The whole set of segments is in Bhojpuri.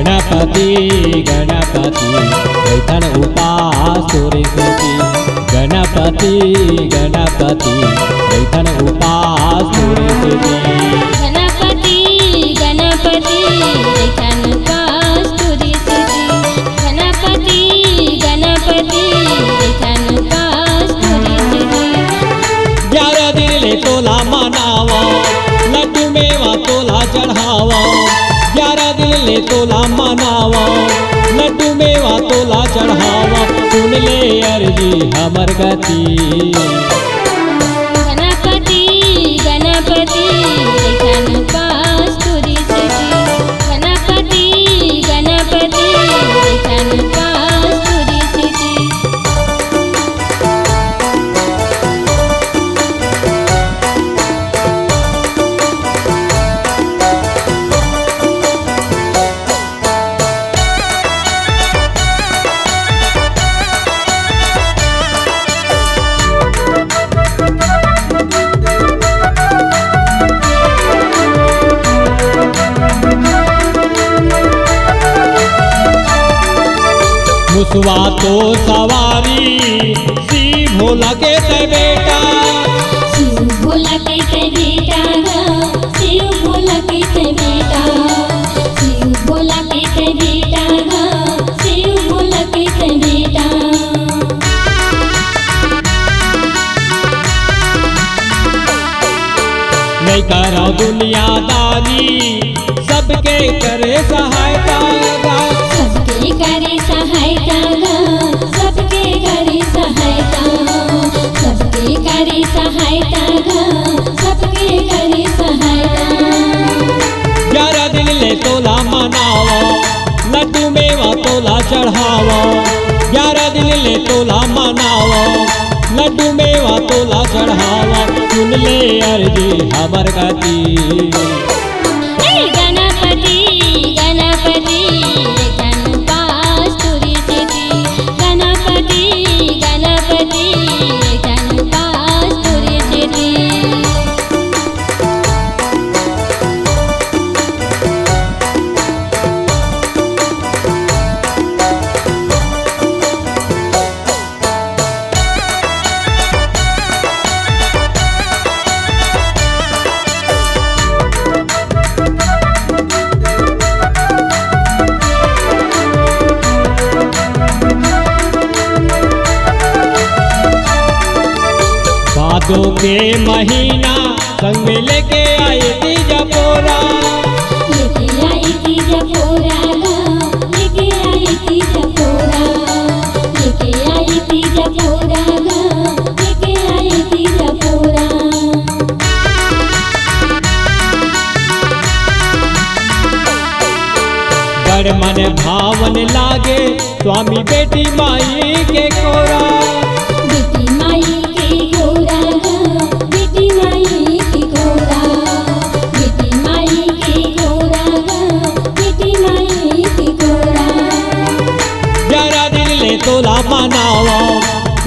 गणपति गणपति रैथन उपास तोरे सेती। गणपति गणपति रैथन उपास तोरे सेती। गणपति गणपति रैथन उपास तोरे सेती। गणपति गणपति रैथन उपास तोरे सेती। 11 दिन ले तोला मनावा, लड्डू मेवा तोला चढ़ावा। 11 दिन ले तोला मनावा, लड्डू मेवा तोला चढ़ावा। सुन ले अर्जी हमर गति। गणपति गणपति रैथन उपास तोरे सेती। गणपति गणपति रैथन उपास तोरे सेती। मुसवा तो सवारी सी भोला के ते बेटा। शिव भोला के ते बेटा गा, शिव भोला के ते बेटा। शिव भोला के ते बेटा गा, शिव भोला के ते बेटा। नहीं करो दुनियादारी, सबके करे सहायता। सबके करे सहायता गा, सबके करे सहायता। सबके करे सहायता गा, सबके करे सहायता। 11 दिन ले तोला मनावा, लड्डू मेवा तोला चढ़ावा। 11 दिन ले तोला मनावा, लड्डू मेवा तोला चढ़ावा। सुन ले अर्जी हमर गति। गणपति गणपति रैथन उपास तोरे सेती। गणपति गणपति रैथन उपास तोरे सेती। भादों के महीना संग में लेके आई थी जपोरा। लेके आई थी जपोरा गा, लेके आई थी जपोरा। लेके आई थी जपोरा गा, लेके आई थी जपोरा। बड़ मन भावन लागे स्वामी बेटी माई के कोरा। बेटी माई के गोरा गा, बेटी माई के गोरा। बेटी माई के गोरा गा, बेटी माई के गोरा। 11 दिन ले तोला मनावा,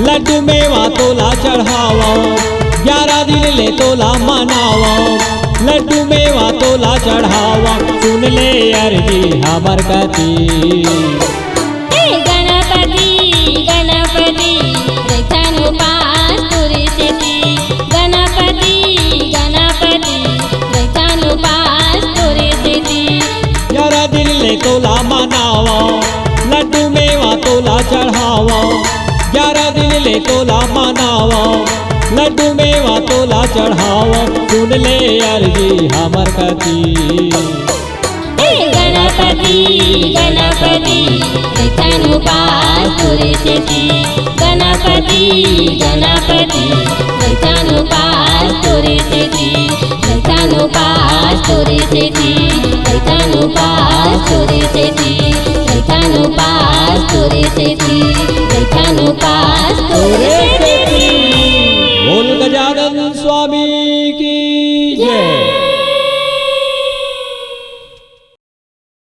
लड्डू मेवा तोला चढ़ावा। 11 दिन ले तोला मनावा, लड्डू मेवा तोला चढ़ावा। सुन ले अर्जी हमर गति। गणपति गणपति रैथन उपास तोरे सेती। गणपति गणपति रैथन उपास तोरे सेती। 11 दिन ले तोला मनावा, लड्डू मेवा तोला चढ़ावा। 11 दिन ले तोला मनावा, लड्डू मेवा तोला चढ़ावा। सुन ले अर्जी हमर गति। गणपति गणपति रैथन उपास तोरे सेती। गणपति गणपति रैथन उपास तोरे सेती। रैथन उपास तोरे सेती। रैथन उपास तोरे सेती। रैथन उपास तोरे सेती। रैथन उपास तोरे सेती।